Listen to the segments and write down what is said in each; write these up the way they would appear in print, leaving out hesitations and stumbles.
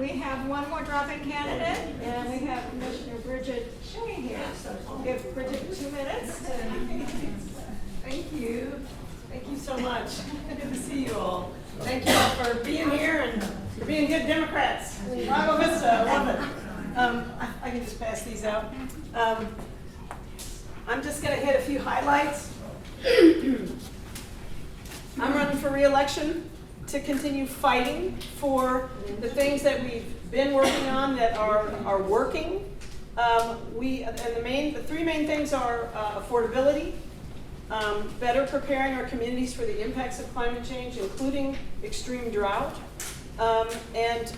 we have one more drop-in candidate, and we have Commissioner Brigid Shea here. So I'll give Brigid 2 minutes. Thank you. Thank you so much. Good to see you all. Thank you all for being here and for being good Democrats. Lago Vista, I love it. I can just pass these out. I'm just going to hit a few highlights. I'm running for re-election to continue fighting for the things that we've been working on that are working. The three main things are affordability, better preparing our communities for the impacts of climate change, including extreme drought, and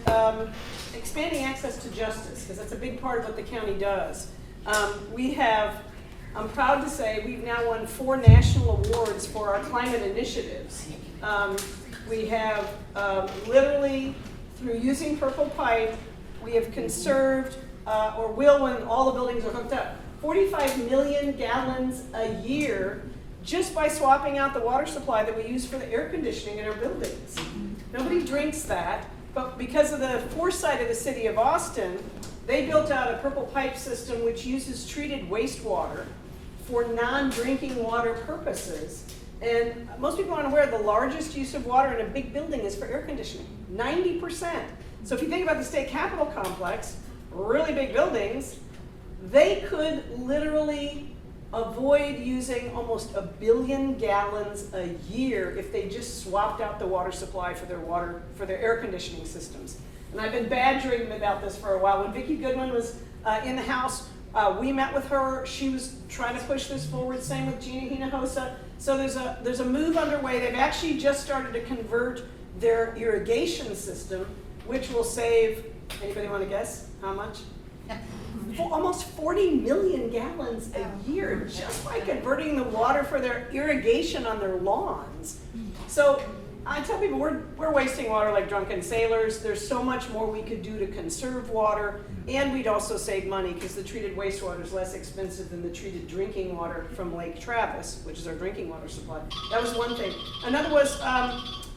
expanding access to justice, because that's a big part of what the county does. I'm proud to say we've now won 4 national awards for our climate initiatives. We have literally, through using purple pipe, we have conserved, or will when all the buildings are hooked up, 45 million gallons a year just by swapping out the water supply that we use for the air conditioning in our buildings. Nobody drinks that, but because of the foresight of the city of Austin, they built out a purple pipe system which uses treated wastewater for non-drinking water purposes. And most people aren't aware the largest use of water in a big building is for air conditioning, 90%. So if you think about the state capitol complex, really big buildings, they could literally avoid using almost 1 billion gallons a year if they just swapped out the water supply for their air conditioning systems. And I've been badgering them about this for a while. When Vicki Goodwin was in the House, we met with her. She was trying to push this forward. Same with Gina Hinojosa. So there's a move underway. They've actually just started to convert their irrigation system, which will save. Anybody want to guess how much? Almost 40 million gallons a year just by converting the water for their irrigation on their lawns. So I tell people we're wasting water like drunken sailors. There's so much more we could do to conserve water, and we'd also save money because the treated wastewater is less expensive than the treated drinking water from Lake Travis, which is our drinking water supply. That was one thing. Another was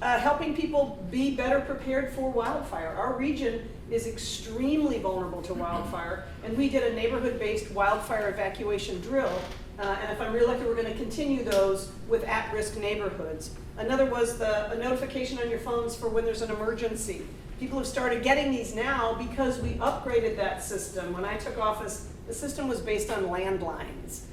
helping people be better prepared for wildfire. Our region is extremely vulnerable to wildfire, and we did a neighborhood-based wildfire evacuation drill. And if I'm reelected, we're going to continue those with at-risk neighborhoods. Another was a notification on your phones for when there's an emergency. People have started getting these now because we upgraded that system. When I took office, the system was based on landlines.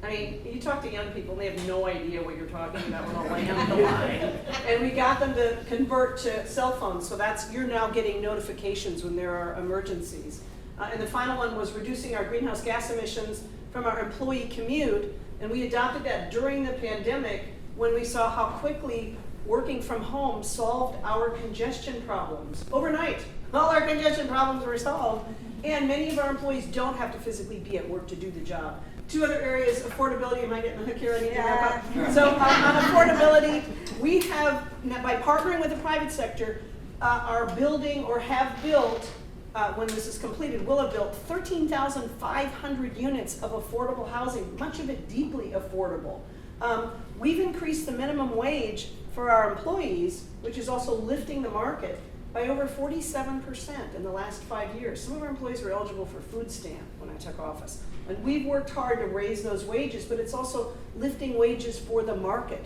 I mean, you talk to young people and they have no idea what you're talking about with a landline. And we got them to convert to cell phones, so you're now getting notifications when there are emergencies. And the final one was reducing our greenhouse gas emissions from our employee commute, and we adopted that during the pandemic when we saw how quickly working from home solved our congestion problems. Overnight, all our congestion problems were solved, and many of our employees don't have to physically be at work to do the job. 2 other areas, affordability. Am I getting the hook here? I need to wrap up. So on affordability, we have, by partnering with the private sector, are building or have built, when this is completed, will have built 13,500 units of affordable housing, much of it deeply affordable. We've increased the minimum wage for our employees, which is also lifting the market, by over 47% in the last 5 years. Some of our employees were eligible for food stamp when I took office. And we've worked hard to raise those wages, but it's also lifting wages for the market.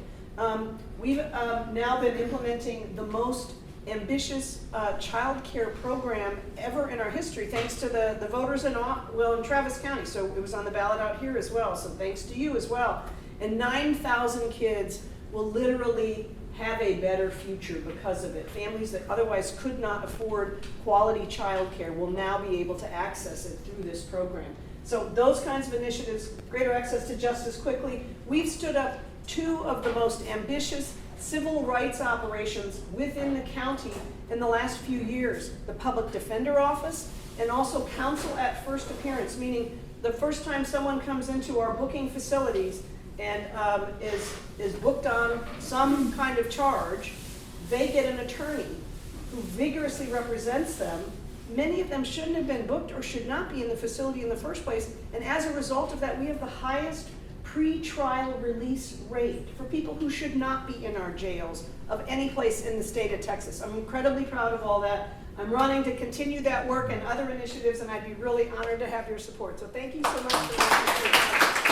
We've now been implementing the most ambitious child care program ever in our history, thanks to the voters in Travis County. So it was on the ballot out here as well, so thanks to you as well. And 9,000 kids will literally have a better future because of it. Families that otherwise could not afford quality child care will now be able to access it through this program. So those kinds of initiatives, greater access to justice quickly. We've stood up 2 of the most ambitious civil rights operations within the county in the last few years. The Public Defender Office and also counsel at first appearance, meaning the first time someone comes into our booking facilities and is booked on some kind of charge, they get an attorney who vigorously represents them. Many of them shouldn't have been booked or should not be in the facility in the first place, and as a result of that, we have the highest pre-trial release rate for people who should not be in our jails of any place in the state of Texas. I'm incredibly proud of all that. I'm running to continue that work and other initiatives, and I'd be really honored to have your support. So thank you so much for listening.